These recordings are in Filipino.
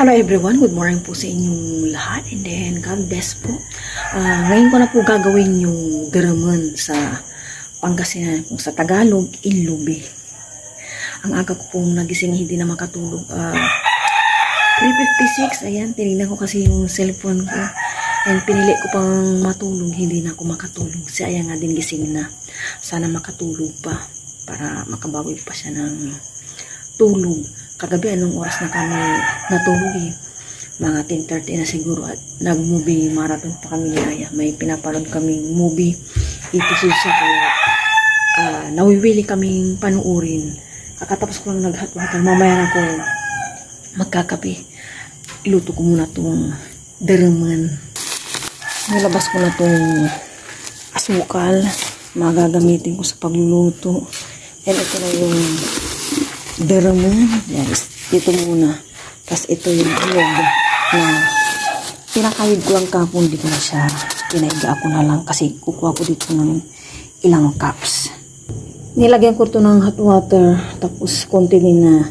Hello everyone, good morning po sa inyong lahat and then God bless po. Ngayon ko na po gagawin yung garaman sa Pangasinan, sa Tagalog, Ilubi. Ang aga ko pong nagising hindi na makatulog. 3:56, ayan, tinignan ko kasi yung cellphone ko and pinili ko pang matulog, hindi na ako makatulog. Si Aya nga din gising na. Sana makatulog pa para makabawi pa siya ng tulog. Kagabi, anong oras na kami natulog eh? Mga 10:30 na siguro at nag-movie marathon pa kami ni Aya. May pinapanood kami movie. Itusod siya kaya nawiwili kaming panuorin. Kakatapos ko lang naghat-hatan. Mamaya na ako magkakape. Iluto ko muna itong daraman. Nilabas ko na itong asukal. Magagamitin ko sa pagluluto. And ito na yung daraman. Yes, ito muna. Tapos ito yung iyog na pinakayod ko lang kapon. Hindi ko na siya pinaiga ako na lang kasi kukuha ko dito ng ilang cups. Nilagyan ko ito ng hot water. Tapos konti din na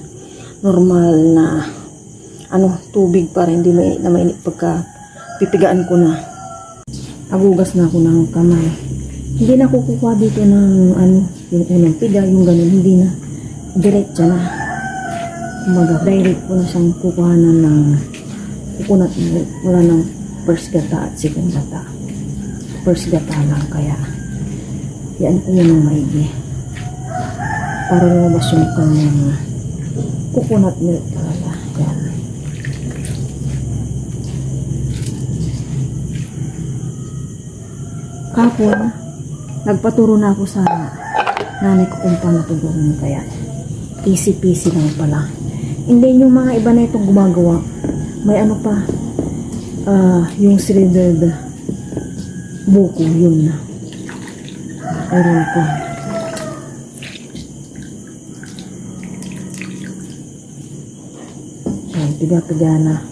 normal na tubig para hindi na mainit pagka pipigaan ko na. Agugas na ako ng kamay. Hindi na ako kukuha dito ng yung unang piga, yung ganun. Hindi na. Diretso na. Kumaga, direct ko na siyang kukuhanan ng coconut milk. Wala ng first gata at second gata. First gata lang. Kaya, yan ko yun ang maigi. Para lumabas yung kanyang coconut milk talaga. Yan. Kapon, nagpaturo na ako sa nanay ko kung paano ito gawin. Kaya, easy-peasy lang pala. Hindi yung mga iba na itong gumagawa. May pa, yung shredded buko, yun na. Ayun ko. Ayan, piga-piga na.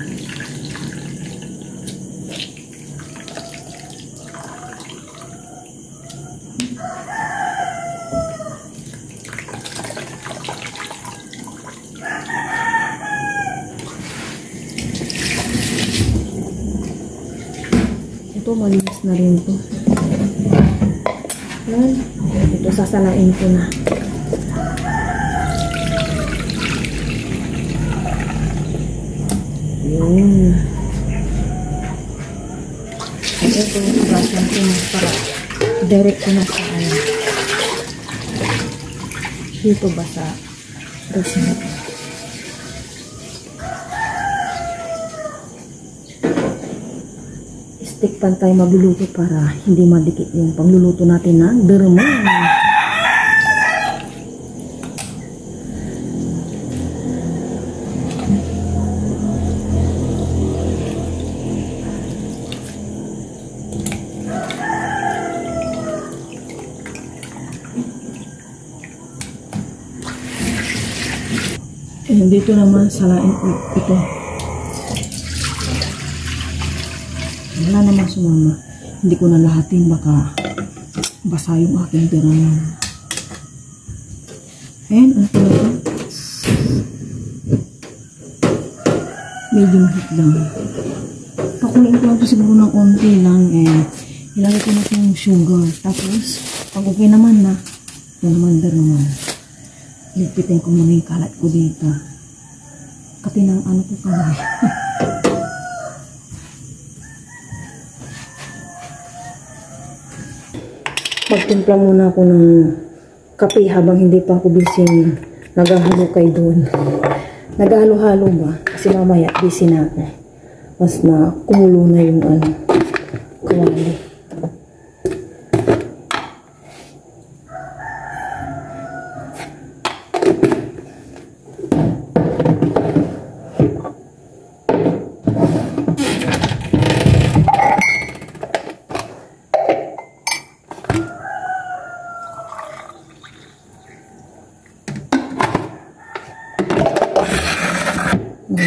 Ito, malinis na rin ito. Yan. Ito, sasalain ko na. Yun. At ito, brasan ko na para direct ko na sa dito ba sa resin. Stick pan tayo magluluto para hindi madikit yung pagluluto natin ng daraman. Dito naman salain ito. Wala naman sumama. Hindi ko na lahatin, baka basa yung aking daraman. Ayan, ano ko na ito? Medium heat lang. Pakuloyin ko lang ito siguro ng konti lang. Ilagay ko na ito yung sugar. Tapos, pag okay naman na, ito naman daraman. Ligpitin ko muna yung kalat ko dito. Kasi ng ko kamay. Magtimpla muna ako ng kape habang hindi pa ako busy naghahalo kay doon. Naghahalo-halo ba? Kasi mamaya busy na ako. Mas na kumulo na yung kawali.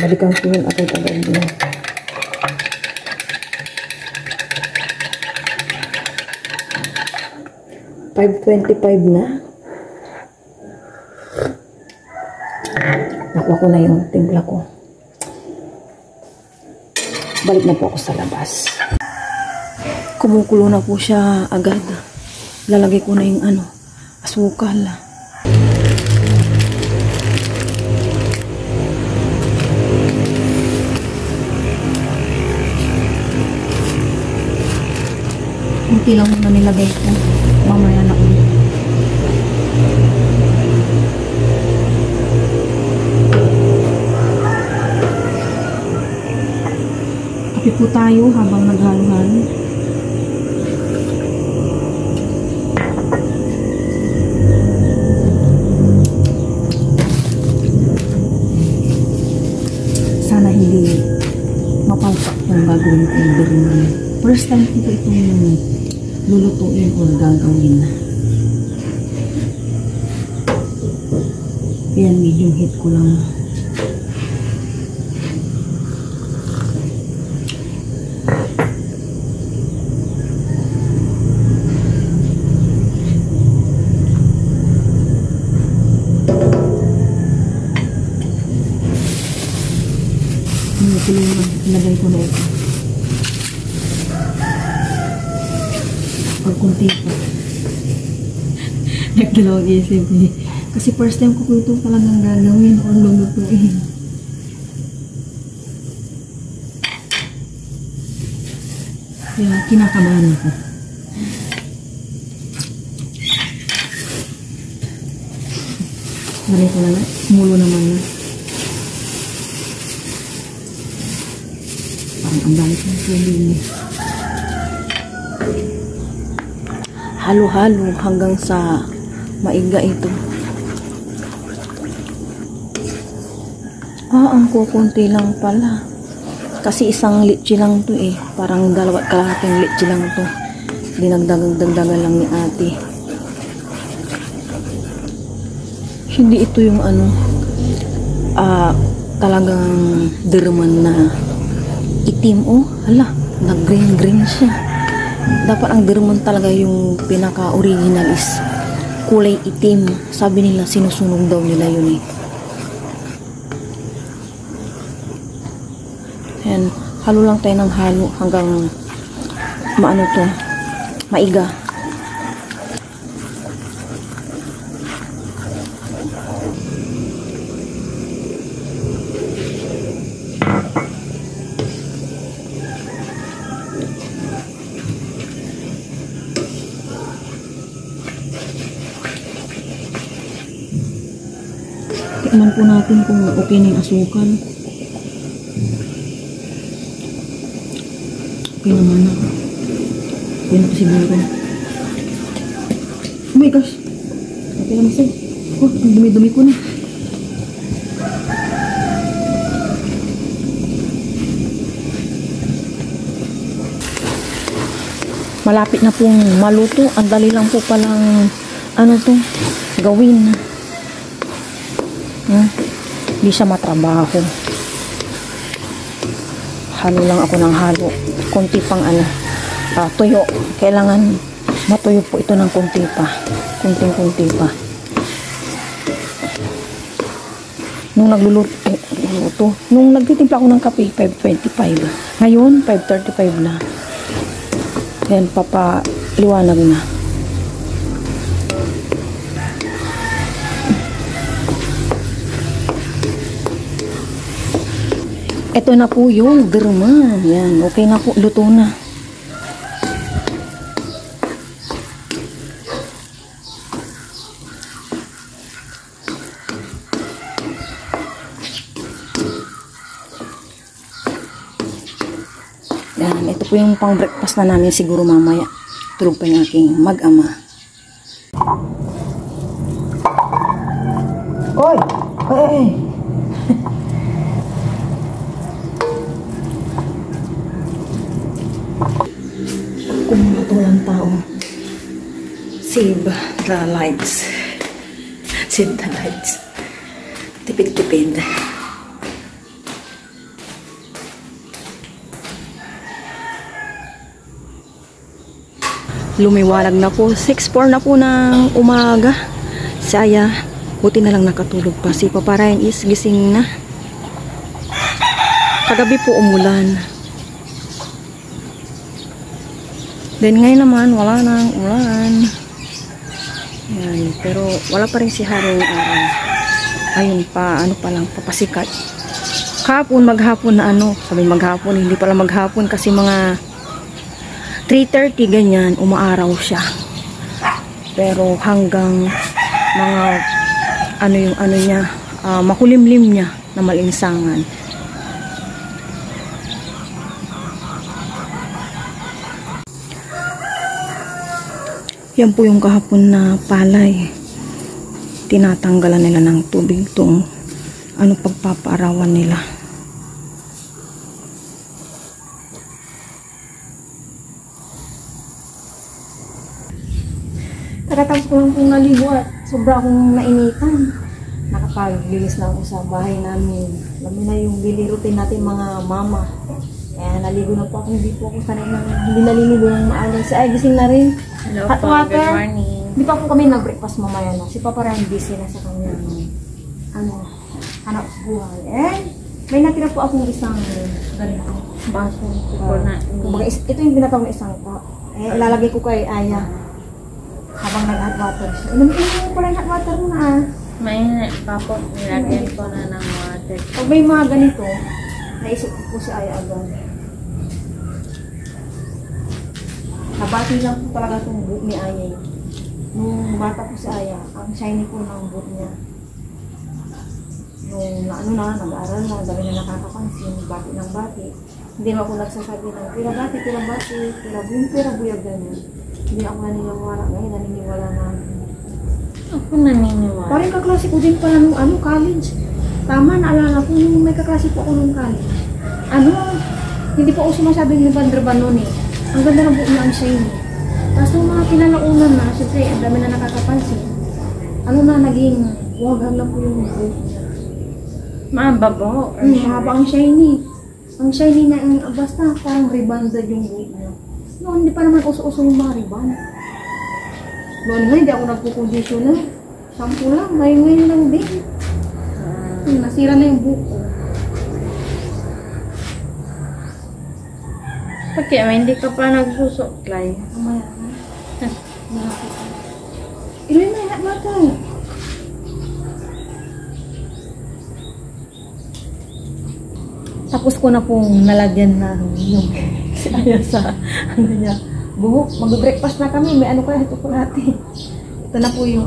Balikan ko yung agad-agad din. 5:25 na. Nakuha ko na yung timpla ko. balik na po ako sa labas. Kumukulo na po siya agad. Lalagay ko na yung asukal. Kunti lang muna nilagay ko. Mamaya na ulit. Kape po tayo habang naghalo-halo. Sana hindi mapalpak yung gagawin ko yung birman. First time ko itong lulutuin o gagawin. Yan, medium heat ko lang. Ilagay ko na ito. Pag kunti pa. Nagdalawag isip eh. Kasi first time ko ito talagang gagawin o lulutuin. Kaya kinakabahan ako. Lagay ko na lang. Mulo naman na. Ang dami kong tubig. Halo-halo hanggang sa maiga ito. Ang kukunti lang pala. Kasi isang litchi lang to eh. Parang dalawa kalahating litchi lang to. Dinagdagan lang ni ate. Hindi ito yung talagang derman na itim. Hala, nag-green siya. Dapat ang derman talaga yung pinaka-original is kulay itim. Sabi nila, sinusunog daw nila yun eh. Ayan, halo lang tayo ng halo hanggang maiga. Tikman po natin kung okay na yung asukal. Okay naman na. Okay na pa siguro. Oh my gosh! Okay naman siya. Ang dumi-dumi ko na. Malapit na pong maluto. Ang dali lang po palang gawin. Hindi siya matrabaho. Halo lang ako ng halo. Kunti pang tuyo. Kailangan matuyo po ito ng kunti pa. Kunting-kunti pa. Nung nung nagtitimpla ako ng kape, 5.25. Ngayon, 5.35 na. Yan, papaliwanag na. Ito na po yung derman. Yan, okay na po. Luto na. Yan, ito po yung pang breakfast na namin siguro mamaya. Tulog pa yung aking mag-ama. Oy! Oy! Kung matulang tao, save the lights. Save the lights. Tipid-tipid. Lumiwanag na po. 6:04 na po ng umaga. Si Aya, buti na lang nakatulog pa. Si Papa Ryan is gising na. Kagabi po umulan. Then ngayon naman, wala nang ulan. Yan. Pero wala pa rin si haring araw. Ayun pa, ano pa lang, papasikat. Kahapon, maghapon na ano. Sabi maghapon, hindi pala maghapon kasi mga 3:30 ganyan, umaaraw siya. Pero hanggang mga ano yung ano niya, makulimlim niya na malinsangan. Yan po yung kahapon na palay. Tinatanggalan nila ng tubig tong ano pagpapaarawan nila. Kakatapos ko lang pong naligo at sobra akong nainitan. Nakapaglilis na ako sa bahay namin. Alam mo na yung daily routine natin mga mama. Kaya naligo na po ako. Hindi po ako sanay na hindi naliligo ng maalam. Si ay gising na rin. Hello Hot po, water. good morning. Hindi pa po kami nag-breakfast mamaya. No? Si Papa Ryan busy na sa kanya. Hanap buhay. And may natira po akong isang ganito. Baso po na. Kumbaga, ito yung binatawag na isang cup. Ilalagay ko kay Aya. Habang nag-hot water siya. Inumin mo pala yung hot water mo na. May papo, nilagyan ko na ng water. Pag may mga ganito, naisip ko po si Aya agad. Nabati lang po talaga itong buhok ni Aya. Nung bata po si Aya, ang shiny po ng buhok niya. Nung nag-aaral na, dami na nakakapansin, bati ng bati. Hindi mo ako nagsasabi ng pira bati, pira buyag ganyan. Hindi ako naniniwala ngayon, naniniwala na. Ako naniniwala. Parang kaklase ko din pala nung college. Tama, naalala ko nung may kaklase po ako nung college. Hindi po ako sumasabing ni Bandraban noon eh. Ang ganda ng buhok niya, ang shiny. Tapos nung mga kinalaunan na, syempre, ang dami na nakakapansin. Naging waghan lang po yung buhok niya. Mababaw. Haba ang shiny. Ang shiny na, basta parang rebanded yung buhok niya. Noon, hindi pa naman uso-uso yung mga ribbon. Noon nga, hindi ako nagpo-condition na. Shampoo lang, ngayon lang din. Nasira na yung buhok ko. Pagkaya hindi ka pa nagsusuklay. Mamaya na. Ilan na yung bata? Tapos ko na pong nalagyan na yung sa buhok. Mag-breakfast na kami. May kaya ito po natin. Ito na po yung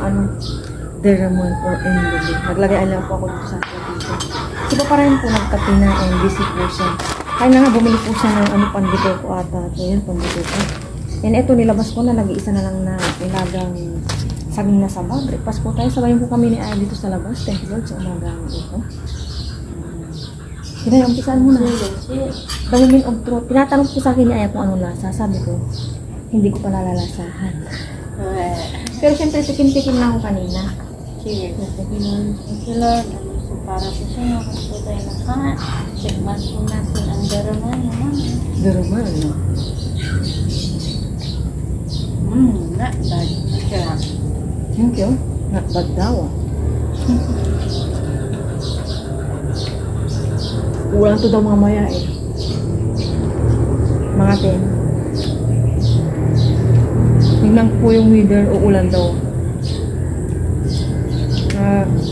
Deramon or Enlili. Naglagay lang po ako dito sa dito. Si Papa rin po nagkape na and busy po siya. Kaya na nga bumili po siya ng pandito ko ata. So yan, pandito ko. And ito nilabas ko na. Nag-iisa na lang na ilagang saging na saba. Breakfast po tayo. Sabayin po kami ni Ay dito sa labas. Thank you Lord sa umagang ito. Kaya umpisaan mo na. The moment of truth. Tinatanong ko sa akin ni Aya kung ano lasa. Sabi ko, hindi ko pala lalasahan. Pero syempre, tikim-tikim na ako kanina. Cheers. Thank you Lord. So para sa sinyo, gusto tayo na checkman po natin ang daraman naman. Daraman, no? Not bad. Masarap. Thank you. Not bad daw. Ulan to daw mamaya eh. Mga 10. Tingnan po yung weather, uulan daw.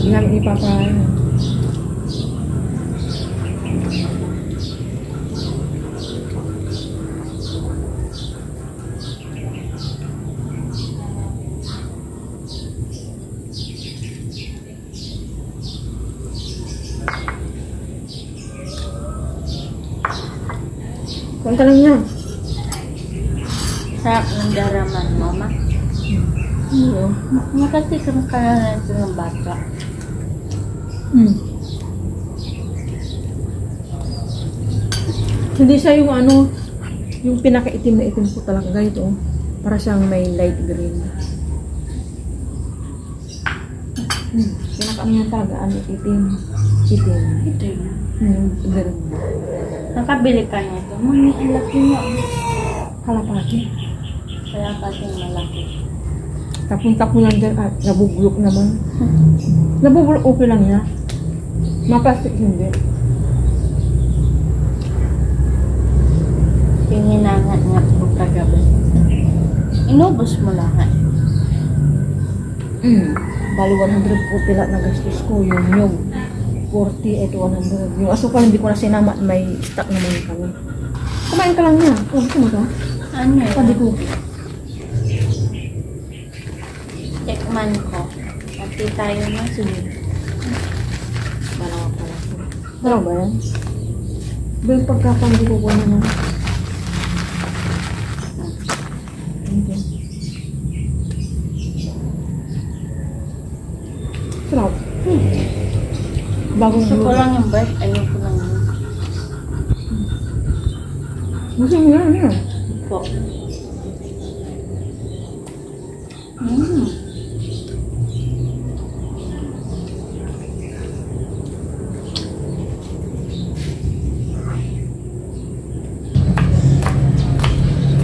Ginamit ni Papa. Kuhan ka lang yan. Sarap ng daraman, mama. Makatikim ka na ito ng bata. Hindi siya yung yung pinakaitim na itim ko talaga. Ganito. Para siyang may light green. Pinaka niya talaga, itim. Itim. Ito yun. Green. Nakabili ka nito. Mami, ang laki mo. Kalapati. Kaya kasi malaki. Tapunta ko lang dyan at nabublok naman. Nabublok okay lang niya. Maplastic hindi. Yung hinangat nga po kagabi. Inubos mo lahat. Bali 100 po pila na gastos ko. Yung 40 ito 100. Yung asukal hindi ko na sinama. May stock naman kami. Kumain ka lang niya. Gusto mo ba? Ano yun? Pwede ko. Tikman ko. Pati tayo na. Sige. Dalawa pala. Dalawa ba yan? Bill pagkakang di ko ko na naman. Okay. Sarap. Bagong Gusto ko lang yung bite. Ayoko lang yun. Gusto mo yan. Po.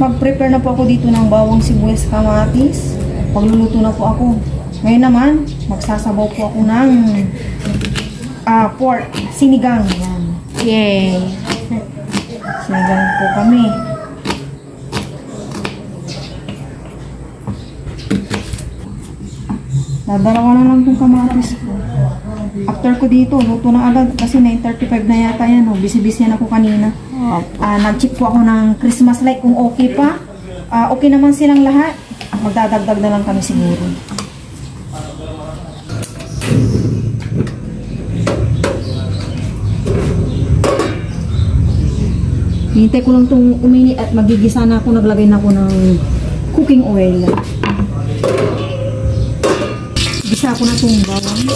Mag-prepare na po ako dito ng bawang sibuyas kamatis. Pagluluto na po ako. Ngayon naman, magsasabaw po ako ng pork, sinigang. Yan. Yay! Sinigang po kami. Dadalawa na lang itong kamatis ko. After ko dito, luto na agad kasi 9:35 na yata yan. Busy-busy yan ako kanina. Nag-check po ako ng Christmas light kung okay pa. Okay naman silang lahat. Magdadagdag na lang kami siguro. Hintay ko lang itong umini at magigisa na ako. Naglagay na ako ng cooking oil. Gisa ko na itong bawang.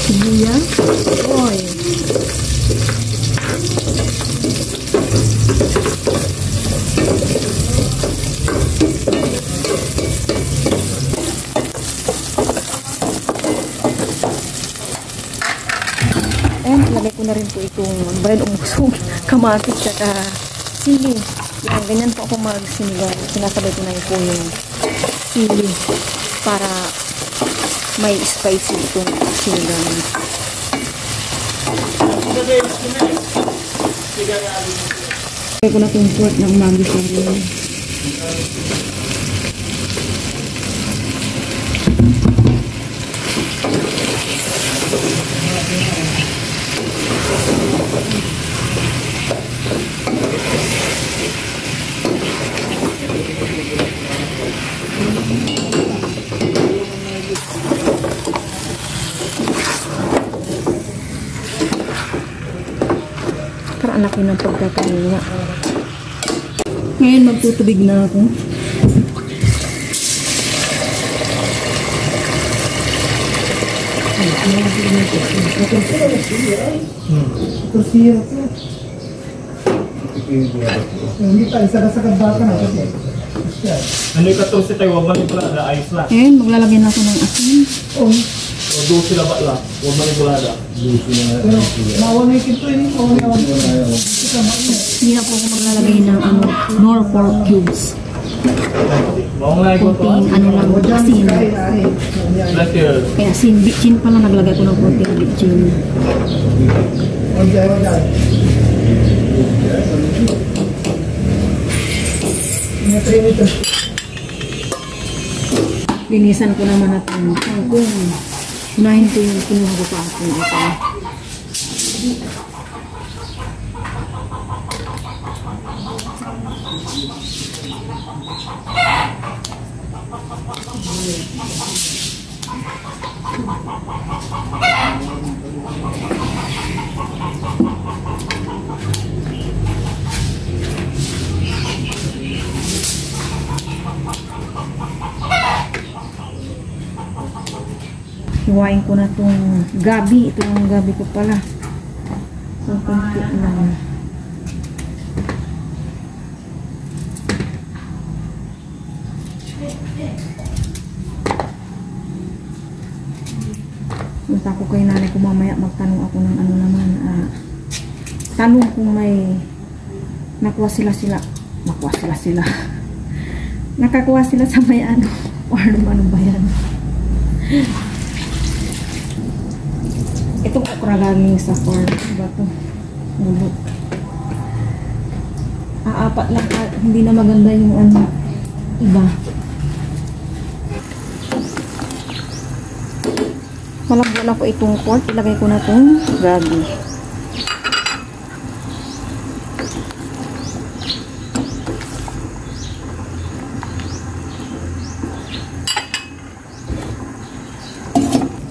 Sibuyas, oil. And lagay ko na rin po itong bayad umusog, kamatis at sili. Yan, ganyan po ako mag-sinigang. Sinasabay ko na po yung sili para may spicy itong sinigang. Lagay ko na itong pork na umagi sa rin. Para anakin ng pagkakalinga. Ngayon magtutubig na ako. Hindi tayo sagad-sagad baka na kasi. Ano yung katong si tayo, wag man yung pala, ayos na. Ngayon maglalagyan ako ng asin. O doon sila ba lang, wag man yung pala. Pero mawala yung kinto yun. Hindi na po ako maglalagay ng nor pork cubes. Mawang lagi ko to. Kunting lang, asin. Last year. Kaya asin, bitchin pala naglagay ko ng kunting bitchin. Linisan ko naman at yung kangkong. Unahin ko yung kinuha ko kangkong ito. Hiwain ko na itong gabi. Ito yung gabi ko pala. So, konti lang. Punta ko kay nanay ko mamaya. Magtanong ako ng ano naman. Tanong kung may nakuha sila. Nakakuha sila sa may ano. Or ano ba yan? Itong okra galing sa farm. Diba ito? Bulok. Apat lang. Hindi na maganda yung ano. Iba. Malagyan na po itong pork. Ilagay ko na itong gabi.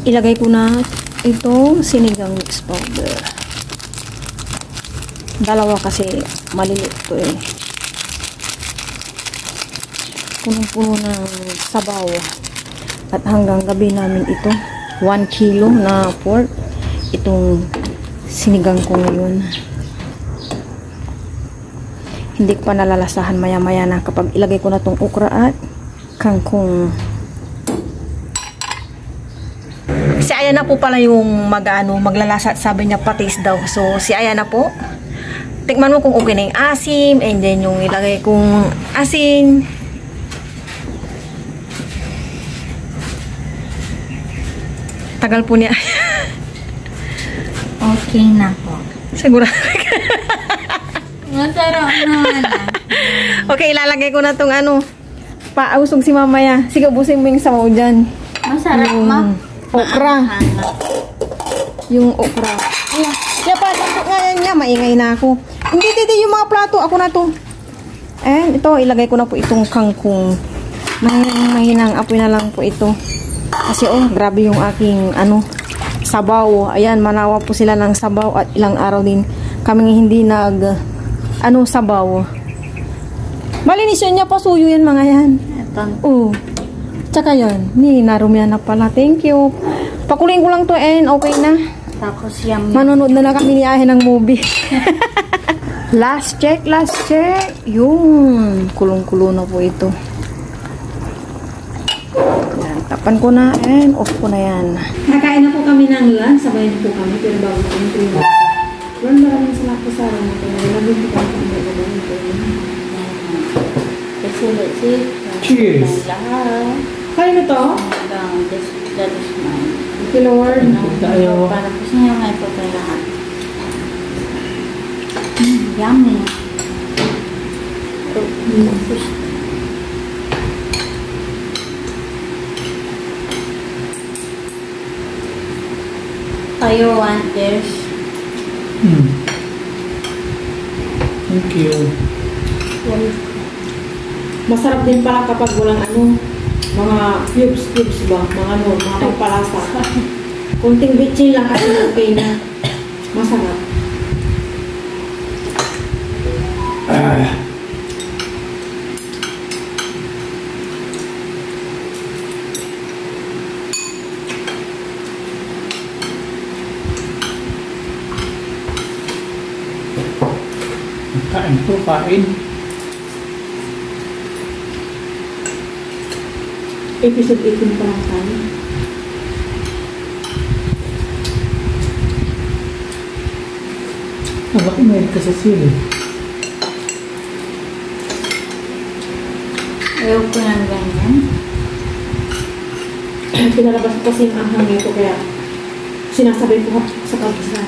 Ilagay ko na itong sinigang mix powder. Dalawa kasi maliliit to eh. Punong-puno ng sabaw. At hanggang gabi namin ito. 1 kilo na pork. Itong sinigang ko ngayon. Hindi ko pa nalalasahan maya-maya na kapag ilagay ko na itong okra at kangkong. Si Aya na po pala yung maglalasa at sabi niya patis daw. So, si Aya na po. Tikman mo kung okay na yung asim. And then yung ilagay kong asin. Tagal po niya. Okay na po. Siguro. Masarap naman ah. Okay, ilalagay ko na itong pausog si mamaya. Sige, ubusin mo yung sabaw dyan. Masarap Yung ma. okra. Yung okra. Kaya pa, nato ngayon niya, maingay na ako. Hindi, yung mga plato, ako na to. And ito, ilagay ko na po itong kangkong. Mahinang apoy na lang po ito. Kasi grabe yung aking sabaw. Ayan, manawa po sila ng sabaw at ilang araw din kami hindi sabaw. Malinis yun niya, pasuyo yan mga yan. Ito. Tsaka yan, narumihan na pala. Thank you. Pakuling ko lang to and okay na. Tapos yummy. Manonood na kami ni Ahe ng movie. Last check. Yung kulong-kulo na po ito. Yan, tapan ko na and off ko na yan. Nakain na po kami ng lunch. Sabay na po kami. Pero bago kami ito maraming salamat po sa araw na ito. Lagi po kami Cheers! Kaya na to? That is mine. Thank you, Lord. Tayo. Para po sa inyo nga ito tayo lahat. Yummy. Tayo want this. Thank you. Masarap din pala kapag walang mga cubes ba? Mga pampalasa. Kunting bitchin lang kasi okay na. Masarap. Kain. Episode 18 pa lang tayo. Bakit may ka sa sili? Ayaw ko ng ganyan. Pinalabas ko kasi yung anghang nito kaya sinasabay ko sa kabisa.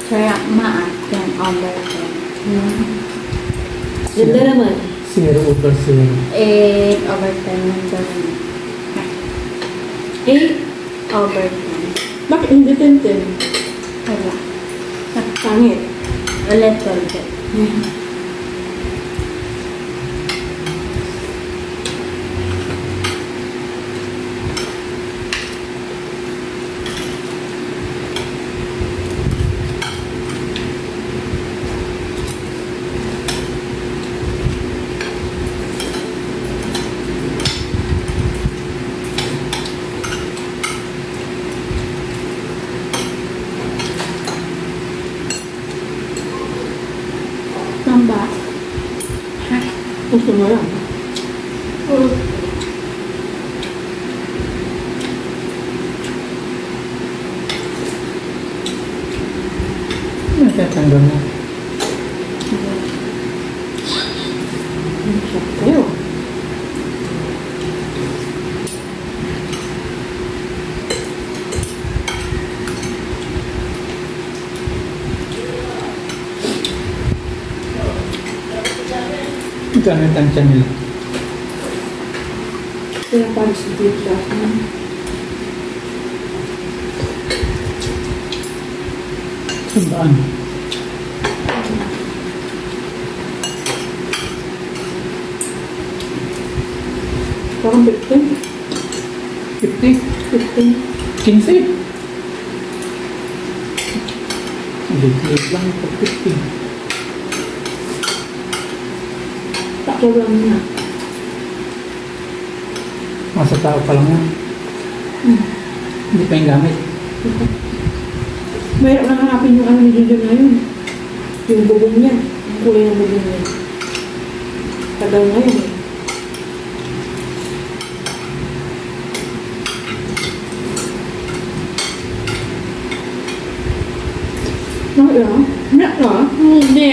Kaya maat yan over. Ganda naman. 0 over 0. 8 over 10 yung gawin. 8? Over 10. Bakit hindi 10? Wala. Pangit. Ulit ulit. Tamba. Gusto mo lang. Natatanggal na. Kayo. Magkano yung tansya nila? Kaya parang si Tita. Sandaan. Parang 15. 50? 15. 15? Liit lang ito, 50. Takbo lang na. Masa tao pa lang yan. Hindi pa yung gamit. Mayroon na hanapin yung ano ni Jojo ngayon. Yung bubong niya. Yung kulay ng bubong niya. Tagal ngayon eh. Nakit na? Nakit na? Hindi.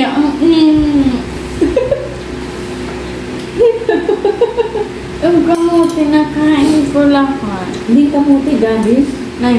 Yung kamuti nakain ko lahat. Hindi kamuti, gabis. Nay.